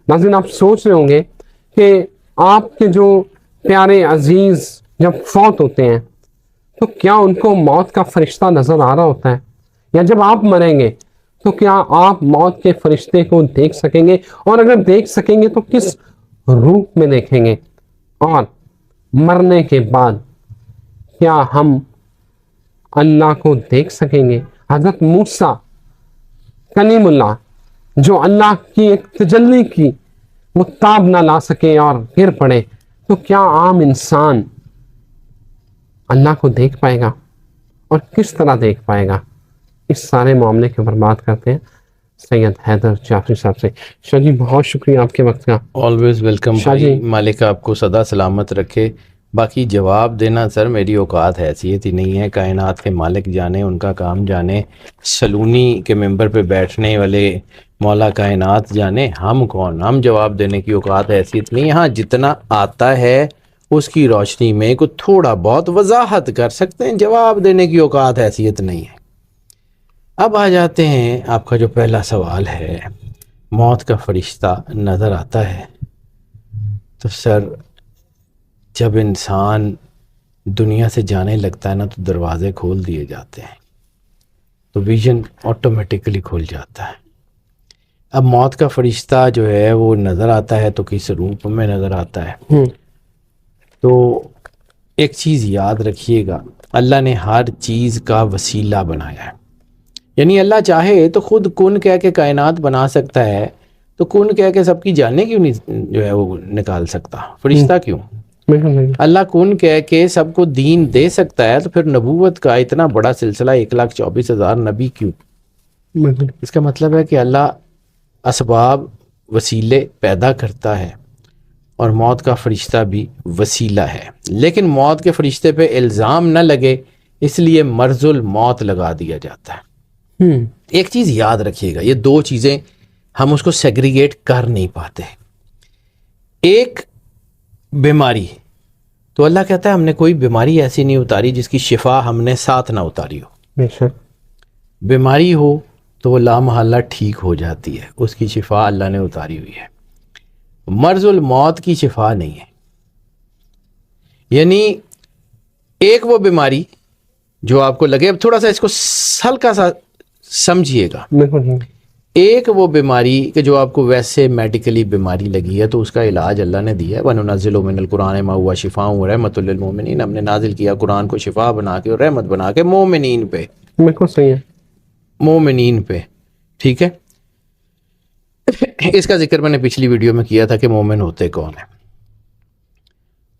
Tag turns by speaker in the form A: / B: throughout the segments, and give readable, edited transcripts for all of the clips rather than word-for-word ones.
A: ناظرین آپ سوچ رہے ہوں گے کہ آپ کے جو پیارے عزیز جب فوت ہوتے ہیں تو کیا ان کو موت کا فرشتہ نظر آ رہا ہوتا ہے، یا جب آپ مریں گے تو کیا آپ موت کے فرشتے کو دیکھ سکیں گے، اور اگر دیکھ سکیں گے تو کس روپ میں دیکھیں گے، اور مرنے کے بعد کیا ہم اللہ کو دیکھ سکیں گے؟ حضرت موسیٰ کلیم اللہ جو اللہ کی ایک تجلی کی وہ تاب نہ لا سکے اور گر پڑے، تو کیا عام انسان اللہ کو دیکھ پائے گا، اور کس طرح دیکھ پائے گا؟ اس سارے معاملے کے اوپر بات کرتے ہیں سید حیدر جعفری صاحب سے۔ شاہ جی بہت شکریہ آپ کے وقت کا۔
B: آلویز ویلکم
A: شاہ جی،
B: بھائی، مالک آپ کو سدا سلامت رکھے۔ باقی جواب دینا سر میری اوقات حیثیت ہی نہیں ہے، کائنات کے مالک جانے، ان کا کام جانے، سلونی کے ممبر پہ بیٹھنے والے مولا کائنات جانے، ہم کون، ہم جواب دینے کی اوقات حیثیت نہیں ہے۔ ہاں جتنا آتا ہے اس کی روشنی میں کوئی تھوڑا بہت وضاحت کر سکتے ہیں، جواب دینے کی اوقات حیثیت نہیں ہے۔ اب آ جاتے ہیں آپ کا جو پہلا سوال ہے، موت کا فرشتہ نظر آتا ہے تو سر جب انسان دنیا سے جانے لگتا ہے نا تو دروازے کھول دیے جاتے ہیں، تو ویژن آٹومیٹکلی کھل جاتا ہے۔ اب موت کا فرشتہ جو ہے وہ نظر آتا ہے تو کس روپ میں نظر آتا ہے؟ تو ایک چیز یاد رکھیے گا، اللہ نے ہر چیز کا وسیلہ بنایا ہے، یعنی اللہ چاہے تو خود کن کہہ کے کائنات بنا سکتا ہے، تو کن کہہ کے سب کی جانیں کیوں نہیں جو ہے وہ نکال سکتا؟ فرشتہ کیوں؟ اللہ کن کہہ کے سب کو دین دے سکتا ہے، تو پھر نبوت کا اتنا بڑا سلسلہ 1,24,000 نبی کیوں؟ اس کا مطلب ہے کہ اللہ اسباب وسیلے پیدا کرتا ہے، اور موت کا فرشتہ بھی وسیلہ ہے، لیکن موت کے فرشتے پہ الزام نہ لگے اس لیے مرض الموت لگا دیا جاتا ہے۔ ایک چیز یاد رکھیے گا، یہ دو چیزیں ہم اس کو سیگریگیٹ کر نہیں پاتے۔ ایک بیماری، تو اللہ کہتا ہے ہم نے کوئی بیماری ایسی نہیں اتاری جس کی شفا ہم نے ساتھ نہ اتاری ہو۔ بیماری ہو تو وہ لامحالہ ٹھیک ہو جاتی ہے، اس کی شفا اللہ نے اتاری ہوئی ہے۔ مرض الموت کی شفا نہیں ہے، یعنی ایک وہ بیماری جو آپ کو لگے، اب تھوڑا سا اس کو ہلکا سا سمجھیے گا، ایک وہ بیماری کہ جو آپ کو ویسے میڈیکلی بیماری لگی ہے تو اس کا علاج اللہ نے دیا ہے، وَنُنَزِّلُ مِنَ الْقُرْآنِ مَا هُوَ شِفَاءٌ وَرَحْمَةٌ لِّلْمُؤْمِنِينَ، ہم نے نازل کیا قرآن کو شفا بنا کے اور رحمت بنا کے مومنین پہ،
A: بالکل صحیح ہے،
B: مومنین پہ، ٹھیک ہے۔ اس کا ذکر میں نے پچھلی ویڈیو میں کیا تھا کہ مومن ہوتے کون ہیں،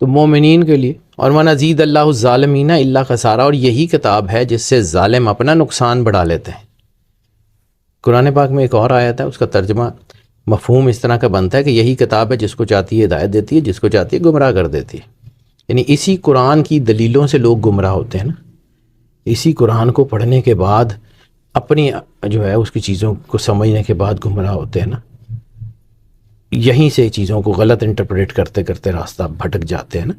B: تو مومنین کے لیے، اور وَنَزِيدَ اللَّهُ الظَّالِمِينَ إِلَّا خَسَارًا، اور یہی کتاب ہے جس سے ظالم اپنا نقصان بڑھا لیتے ہیں۔ قرآن پاک میں ایک اور آیت ہے، اس کا ترجمہ مفہوم اس طرح کا بنتا ہے کہ یہی کتاب ہے جس کو چاہتی ہے ہدایت دیتی ہے، جس کو چاہتی ہے گمراہ کر دیتی ہے، یعنی اسی قرآن کی دلیلوں سے لوگ گمراہ ہوتے ہیں نا، اسی قرآن کو پڑھنے کے بعد اپنی جو ہے اس کی چیزوں کو سمجھنے کے بعد گمراہ ہوتے ہیں نا، یہیں سے چیزوں کو غلط انٹرپریٹ کرتے کرتے راستہ بھٹک جاتے ہیں نا۔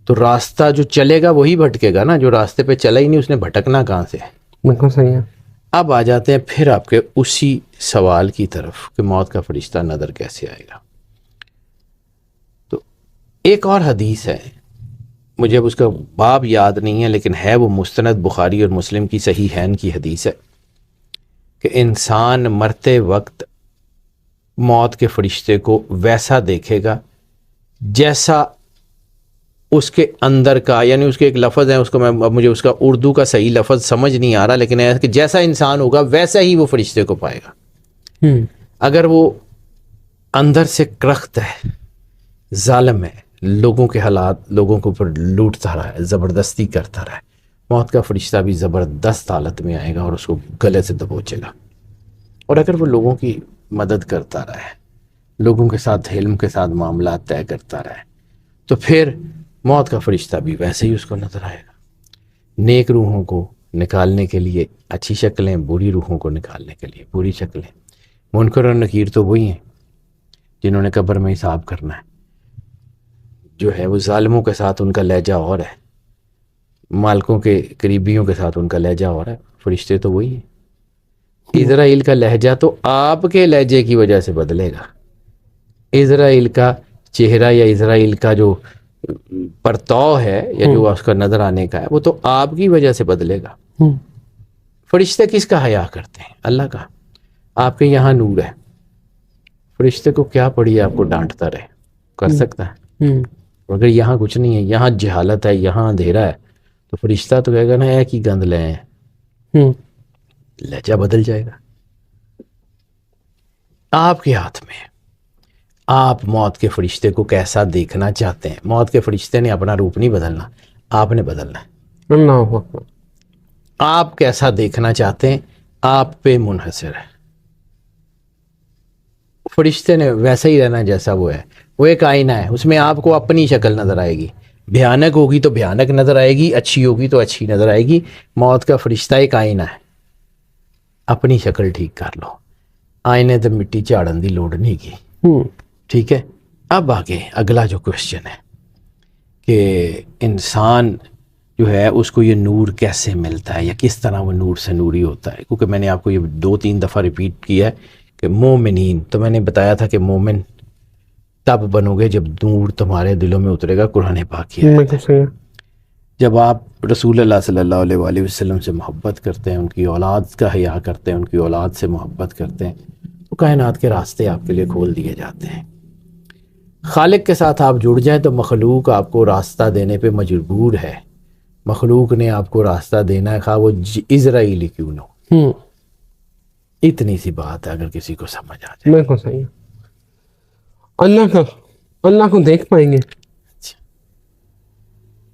B: تو راستہ جو چلے گا وہی بھٹکے گا نا، جو راستے پہ چلا ہی نہیں اس نے بھٹکنا کہاں سے ہے؟
A: بالکل صحیح ہے۔
B: اب آ جاتے ہیں پھر آپ کے اسی سوال کی طرف کہ موت کا فرشتہ نظر کیسے آئے گا۔ تو ایک اور حدیث ہے، مجھے اب اس کا باب یاد نہیں ہے لیکن ہے وہ مستند بخاری اور مسلم کی صحیحین کی حدیث ہے کہ انسان مرتے وقت موت کے فرشتے کو ویسا دیکھے گا جیسا اس کے اندر کا، یعنی اس کے ایک لفظ ہے، اس کو میں اب مجھے اس کا اردو کا صحیح لفظ سمجھ نہیں آ رہا، لیکن ہے کہ جیسا انسان ہوگا ویسا ہی وہ فرشتے کو پائے گا۔ اگر وہ اندر سے کرخت ہے، ظالم ہے، لوگوں کے حالات لوگوں کے اوپر لوٹتا رہا ہے، زبردستی کرتا رہا ہے، موت کا فرشتہ بھی زبردست حالت میں آئے گا اور اس کو گلے سے دبوچے گا۔ اور اگر وہ لوگوں کی مدد کرتا رہا ہے، لوگوں کے ساتھ علم کے ساتھ معاملات طے کرتا رہا ہے، تو پھر موت کا فرشتہ بھی ویسے ہی اس کو نظر آئے گا۔ نیک روحوں کو نکالنے کے لیے اچھی شکلیں، بری روحوں کو نکالنے کے لیے بری شکلیں۔ منکر اور نکیر تو وہی ہیں جنہوں نے قبر میں حساب کرنا ہے، جو ہے وہ ظالموں کے ساتھ ان کا لہجہ اور ہے، مالکوں کے قریبیوں کے ساتھ ان کا لہجہ اور ہے، فرشتے تو وہی ہیں۔ اسرائیل کا لہجہ تو آپ کے لہجے کی وجہ سے بدلے گا، اسرائیل کا چہرہ یا اسرائیل کا جو پرتو ہے یا جو اس کا نظر آنے کا ہے وہ تو آپ کی وجہ سے بدلے گا. فرشتے کس کا حیا کرتے ہیں؟ اللہ کا. آپ کے یہاں نور ہے, فرشتے کو کیا پڑی آپ کو ڈانٹتا رہے؟ کر سکتا ہے؟ اگر یہاں کچھ نہیں ہے, یہاں جہالت ہے, یہاں اندھیرا ہے, تو فرشتہ تو کہے گا نا ایک ہی گند لے ہیں, لہجہ بدل جائے گا. آپ کے ہاتھ میں. آپ موت کے فرشتے کو کیسا دیکھنا چاہتے ہیں؟ موت کے فرشتے نے اپنا روپ نہیں بدلنا, آپ نے بدلنا ہے.
A: اللہ اکبر.
B: آپ کیسا دیکھنا چاہتے ہیں آپ پہ منحصر ہے. فرشتے نے ویسا ہی رہنا جیسا وہ ہے. وہ ایک آئینہ ہے, اس میں آپ کو اپنی شکل نظر آئے گی. بھیانک ہوگی تو بھیانک نظر آئے گی, اچھی ہوگی تو اچھی نظر آئے گی. موت کا فرشتہ ایک آئینہ ہے. اپنی شکل ٹھیک کر لو. آئینے تو مٹی جھاڑن دی لوڑ نہیں کی. ٹھیک ہے. اب آگے اگلا جو کوشچن ہے کہ انسان جو ہے اس کو یہ نور کیسے ملتا ہے یا کس طرح وہ نور سے نوری ہوتا ہے؟ کیونکہ میں نے آپ کو یہ 2-3 دفعہ ریپیٹ کیا ہے کہ مومنین, تو میں نے بتایا تھا کہ مومن تب بنو گے جب نور تمہارے دلوں میں اترے گا. قرآن پاک کی آیت ہے. جب آپ رسول اللہ صلی اللہ علیہ وآلہ وسلم سے محبت کرتے ہیں, ان کی اولاد کا حیا کرتے ہیں, ان کی اولاد سے محبت کرتے ہیں, تو کائنات کے راستے آپ کے لیے کھول دیے جاتے ہیں. خالق کے ساتھ آپ جڑ جائیں تو مخلوق آپ کو راستہ دینے پہ مجبور ہے. مخلوق نے آپ کو راستہ دینا ہے, خواہ وہ اسرائیلی کیوں نہ ہو. اتنی سی بات ہے, اگر کسی کو سمجھ آ جائے.
A: بالکل صحیح. اللہ کو دیکھ پائیں گے.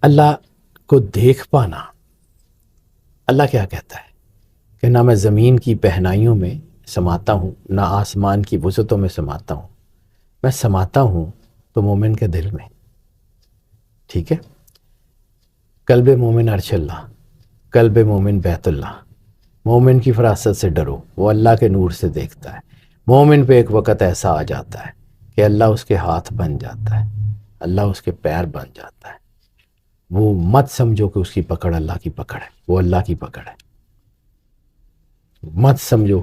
B: اللہ کو دیکھ پانا, اللہ کیا کہتا ہے کہ نہ میں زمین کی پہنائیوں میں سماتا ہوں, نہ آسمان کی وسعتوں میں سماتا ہوں, میں سماتا ہوں تو مومن کے دل میں. ٹھیک ہے. قلب مومن عرش اللہ, قلب مومن بیت اللہ. مومن کی فراست سے ڈرو, وہ اللہ کے نور سے دیکھتا ہے. مومن پہ ایک وقت ایسا آ جاتا ہے کہ اللہ اس کے ہاتھ بن جاتا ہے, اللہ اس کے پیر بن جاتا ہے. وہ مت سمجھو کہ اس کی پکڑ اللہ کی پکڑ ہے, وہ اللہ کی پکڑ ہے. مت سمجھو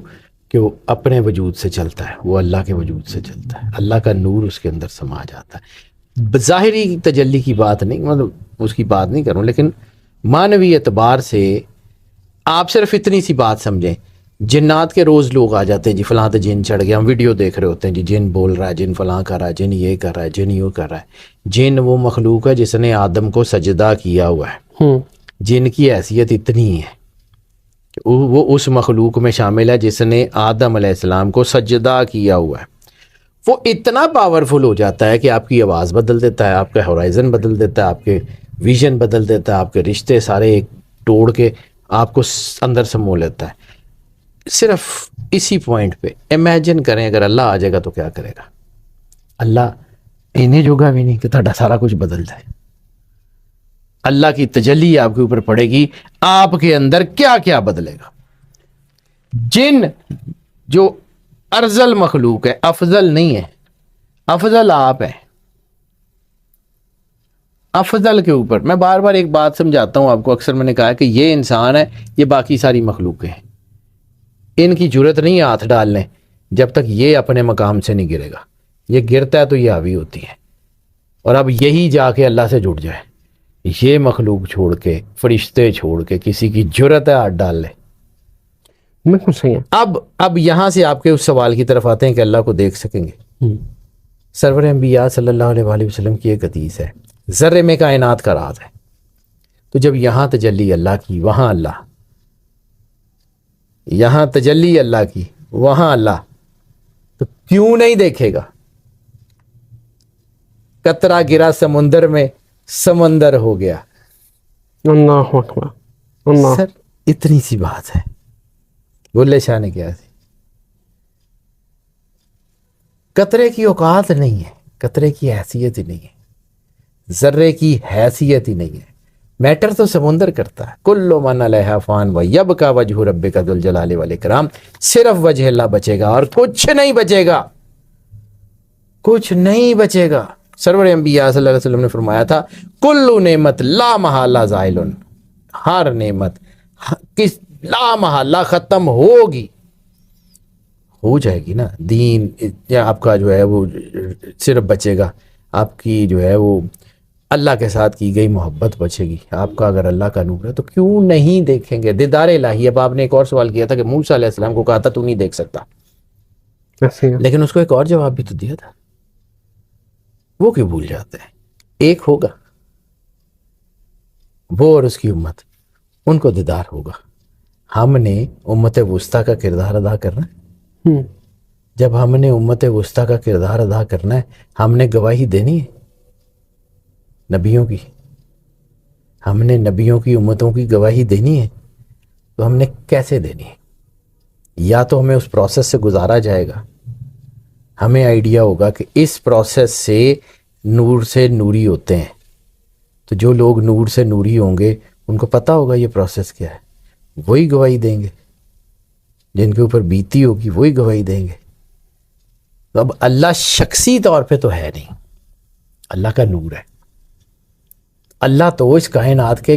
B: کہ وہ اپنے وجود سے چلتا ہے, وہ اللہ کے وجود سے چلتا ہے. اللہ کا نور اس کے اندر سما جاتا ہے. ظاہری تجلی کی بات نہیں, مطلب اس کی بات نہیں کروں, لیکن معنوی اعتبار سے آپ صرف اتنی سی بات سمجھیں. جنات کے روز لوگ آ جاتے ہیں, جی فلاں تو جن چڑھ گیا, ہم ویڈیو دیکھ رہے ہوتے ہیں, جی جن بول رہا ہے, جن فلاں کر رہا ہے, جن یہ کر رہا ہے, جن یہ کر رہا ہے. جن وہ مخلوق ہے جس نے آدم کو سجدہ کیا ہوا ہے. جن کی حیثیت اتنی ہے کہ وہ اس مخلوق میں شامل ہے جس نے آدم علیہ السلام کو سجدہ کیا ہوا ہے. وہ اتنا پاورفل ہو جاتا ہے کہ آپ کی آواز بدل دیتا ہے, آپ کا ہورائزن بدل دیتا ہے, آپ کے ویژن بدل دیتا ہے, آپ کے رشتے سارے ایک توڑ کے آپ کو اندر سمو لیتا ہے. صرف اسی پوائنٹ پہ امیجن کریں اگر اللہ آ جائے گا تو کیا کرے گا. اللہ انہیں جوگا بھی نہیں کہ تھوڑا سارا کچھ بدل جائے. اللہ کی تجلی آپ کے اوپر پڑے گی, آپ کے اندر کیا کیا بدلے گا. جن جو ارذل مخلوق ہے, افضل نہیں ہے, افضل آپ ہیں. افضل کے اوپر میں بار بار ایک بات سمجھاتا ہوں آپ کو, اکثر میں نے کہا کہ یہ انسان ہے, یہ باقی ساری مخلوقیں ہیں. ان کی جرت نہیں ہے ہاتھ ڈالنے جب تک یہ اپنے مقام سے نہیں گرے گا. یہ گرتا ہے تو یہ حاوی ہوتی ہے. اور اب یہی جا کے اللہ سے جڑ جائے, یہ مخلوق چھوڑ کے, فرشتے چھوڑ کے, کسی کی جرت ہے ہاتھ ڈال لے.
A: بالکل صحیح ہے.
B: اب یہاں سے آپ کے اس سوال کی طرف آتے ہیں کہ اللہ کو دیکھ سکیں گے. سرور انبیاء صلی اللہ علیہ وآلہ وسلم کی ایک حدیث ہے, ذرے میں کائنات کا راز ہے. تو جب یہاں تجلی اللہ کی وہاں اللہ, یہاں تجلی اللہ کی وہاں اللہ, تو کیوں نہیں دیکھے گا؟ قطرہ گرا سمندر میں, سمندر ہو گیا.
A: اللہ اکبر. اللہ.
B: سر اتنی سی بات ہے, بولے شاہ نے کیا تھی. قطرے کی اوقات نہیں ہے, قطرے کی حیثیت ہی نہیں ہے, ذرے کی حیثیت ہی نہیں ہے. میٹر تو سمندر کرتا ہے. کل من علیہا فان ویبقی وجہ ربک ذو الجلال والاکرام. صرف وجہ اللہ بچے گا اور کچھ نہیں بچے گا, کچھ نہیں بچے گا. سرور انبیاء صلی اللہ علیہ وسلم نے فرمایا تھا, کل نعمت لا محالہ زائل, ہر نعمت کس لا محالہ ختم ہوگی, ہو جائے گی نا دین، یا آپ کا جو ہے وہ صرف بچے گا، آپ کی جو ہے وہ اللہ کے ساتھ کی گئی محبت بچے گی، آپ کا اگر اللہ کا نور ہے تو کیوں نہیں دیکھیں گے دیدار الہی؟ اب آپ نے ایک اور سوال کیا تھا کہ موسیٰ علیہ السلام کو کہا تھا تو نہیں دیکھ سکتا،
A: ایسے ہی ہے۔
B: لیکن اس کو ایک اور جواب بھی تو دیا تھا، وہ کیوں بھول جاتے ہیں؟ ایک ہوگا وہ اور اس کی امت، ان کو دیدار ہوگا۔ ہم نے امت وسطیٰ کا کردار ادا کرنا ہے،
A: ہوں،
B: جب ہم نے امت وسطیٰ کا کردار ادا کرنا ہے، ہم نے گواہی دینی ہے نبیوں کی، ہم نے نبیوں کی امتوں کی گواہی دینی ہے، تو ہم نے کیسے دینی ہے؟ یا تو ہمیں اس پروسیس سے گزارا جائے گا، ہمیں آئیڈیا ہوگا کہ اس پروسیس سے نور سے نوری ہوتے ہیں، تو جو لوگ نور سے نوری ہوں گے ان کو پتہ ہوگا یہ پروسیس کیا ہے، وہی گواہی دیں گے، جن کے اوپر بیتی ہوگی وہی گواہی دیں گے۔ تو اب اللہ شخصی طور پہ تو ہے نہیں، اللہ کا نور ہے، اللہ تو اس کائنات کے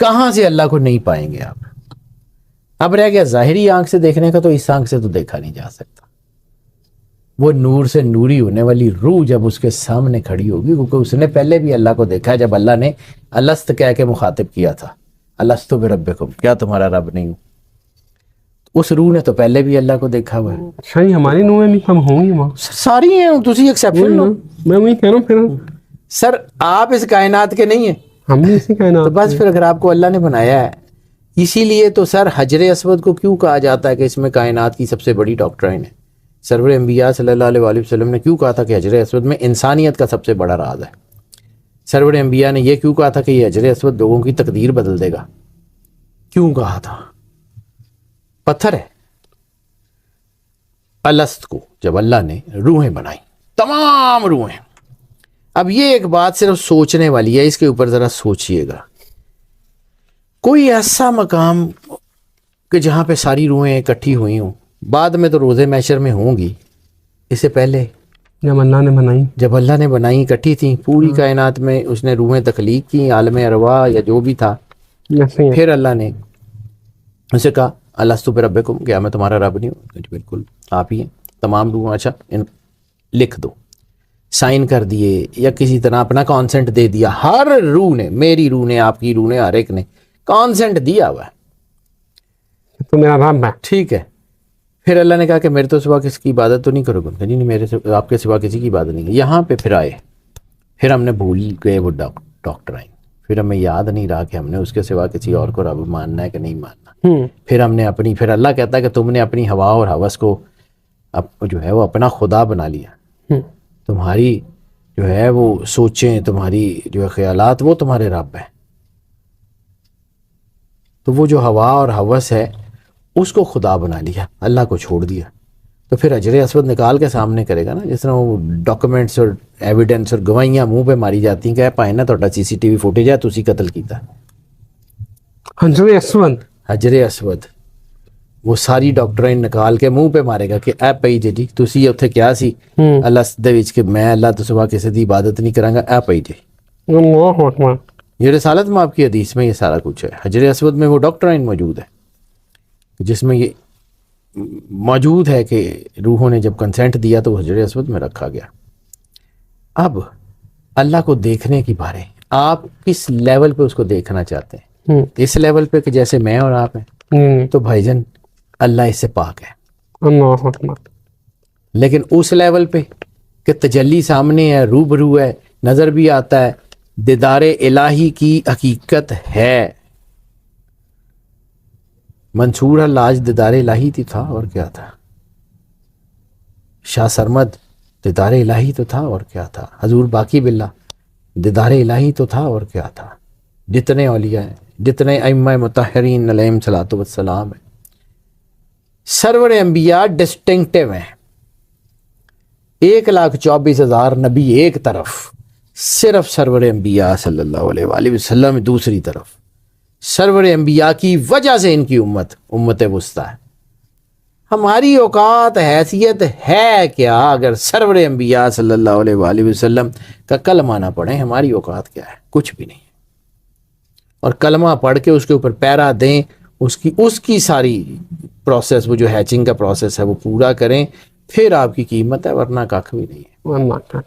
B: کہاں سے اللہ کو نہیں پائیں گے آپ؟ اب رہ گیا ظاہری آنکھ سے دیکھنے کا، تو اس آنکھ سے تو دیکھا نہیں جا سکتا۔ وہ نور سے نوری ہونے والی روح جب اس کے سامنے کھڑی ہوگی، کیونکہ اس نے پہلے بھی اللہ کو دیکھا ہے، جب اللہ نے الست کہہ کے مخاطب کیا تھا، الست بربکم، کیا تمہارا رب نہیں ہوں؟ اس روح نے تو پہلے بھی اللہ کو دیکھا ہوا ہے۔
A: اچھا یہ ہماری نویں بھی کم ہوں گی وہاں؟
B: ساری ہیں، تسی ایکسیپشن لو۔
A: میں وہی کہہ رہا ہوں، پھر
B: سر آپ اس کائنات کے نہیں ہیں،
A: ہم بھی اسی
B: تو
A: کائنات
B: بس پھر اگر آپ کو اللہ نے بنایا ہے، اسی لیے تو سر حجر اسود کو کیوں کہا جاتا ہے کہ اس میں کائنات کی سب سے بڑی ڈاکٹرائن ہے؟ سرور انبیاء صلی اللہ علیہ وآلہ وسلم نے کیوں کہا تھا کہ حجر اسود میں انسانیت کا سب سے بڑا راز ہے؟ سرور انبیاء نے یہ کیوں کہا تھا کہ یہ حجر اسود لوگوں کی تقدیر بدل دے گا؟ کیوں کہا تھا؟ پتھر ہے۔ الست کو جب اللہ نے روحیں بنائی، تمام روحیں، اب یہ ایک بات صرف سوچنے والی ہے، اس کے اوپر ذرا سوچئے گا، کوئی ایسا مقام کہ جہاں پہ ساری روحیں اکٹھی ہوئی ہوں، بعد میں تو روزے محشر میں ہوں گی، اس سے پہلے
A: جب اللہ نے بنائی،
B: جب اللہ نے بنائی اکٹھی تھیں پوری کائنات میں، اس نے روحیں تخلیق کی، عالم ارواح یا جو بھی تھا،
A: ایسے ہی ہے۔
B: پھر اللہ نے اسے کہا الستو بربکم، کیا میں تمہارا رب نہیں ہوں؟ جی بالکل آپ ہی ہیں، تمام روح، اچھا لکھ دو، سائن کر دیے یا کسی طرح اپنا کانسنٹ دے دیا، ہر روح نے، میری روح نے، آپ کی روح نے، ہر ایک نے کانسنٹ دیا ہوا ہے،
A: تو میرا رب ہے۔
B: ٹھیک ہے۔ پھر اللہ نے کہا کہ میرے تو سوا کسی کی عبادت تو نہیں کرو گے؟ نہیں نہیں، میرے سے آپ کے سوا کسی کی عبادت نہیں ہے۔ یہاں پہ پھر آئے، پھر ہم نے بھول گئے وہ ڈاکٹر آئیں، پھر ہمیں یاد نہیں رہا کہ ہم نے اس کے سوا کسی اور کو رب ماننا ہے کہ نہیں ماننا۔ پھر ہم نے پھر اللہ کہتا ہے کہ تم نے اپنی ہوا اور ہوس کو جو ہے وہ اپنا خدا بنا لیا، تمہاری جو ہے وہ سوچیں، تمہاری جو ہے خیالات، وہ تمہارے رب ہیں۔ تو وہ جو ہوا اور ہوس ہے اس کو خدا بنا لیا، اللہ کو چھوڑ دیا، تو پھر حجر اسود نکال کے سامنے کرے گا نا، جس طرح وہ ڈاکومنٹس اور ایویڈنس اور گواہیاں منہ پہ ماری جاتی ہیں کہ پائے نا تھوڑا CCTV فوٹیج ہے، تسی قتل کیتا۔
A: حجر اسود،
B: حجر اسود وہ ساری ڈاکٹرائن نکال کے منہ پہ مارے گا کہ اے پئی جی تسی اتھے کیا سی اللہ دے وچ کہ میں اللہ تو سوا کسی دی عبادت نہیں کراں گا، اے پئی جی۔
A: اللہ اکبر۔
B: یہ رسالت میں آپ کی حدیث میں یہ سارا کچھ ہے۔ حجر اسود میں وہ ڈاکٹرائن موجود ہے جس میں یہ موجود ہے کہ روحوں نے جب کنسنٹ دیا تو حجر اسود میں رکھا گیا۔ اب اللہ کو دیکھنے کی بارے آپ کس لیول پہ اس کو دیکھنا چاہتے ہیں؟ اس لیول پہ کہ جیسے میں اور آپ ہیں تو بھائی جان اللہ اس سے پاک ہے،
A: اللہ اکبر۔
B: لیکن اس لیول پہ کہ تجلی سامنے ہے، روبرو ہے، نظر بھی آتا ہے، دیدار الہی کی حقیقت ہے۔ منصور اللاج دیدار الہی تھا اور کیا تھا، شاہ سرمد دیدار الہی تو تھا اور کیا تھا، حضور باقی باللہ دیدار الہی تو تھا اور کیا تھا، جتنے اولیاء ہیں، جتنے ائمہ مطہرین علیہم صلاۃ والسلام ہیں، سرور انبیاء ڈسٹنکٹیو ہیں۔ 1,24,000 نبی ایک طرف، صرف سرور انبیاء صلی اللہ علیہ وآلہ وسلم دوسری طرف۔ سرور انبیاء کی وجہ سے ان کی امت وسطیٰ ہے۔ ہماری اوقات حیثیت ہے کیا؟ اگر سرور انبیاء صلی اللہ علیہ وآلہ وسلم کا کلمہ نہ پڑھیں، ہماری اوقات کیا ہے؟ کچھ بھی نہیں ہے۔ اور کلمہ پڑھ کے اس کے اوپر پیرا دیں، اس کی ساری پروسیس، وہ جو ہیچنگ کا پروسیس ہے وہ پورا کریں، پھر آپ کی قیمت ہے، ورنہ کاکھ بھی نہیں ہے۔
A: اللہ کا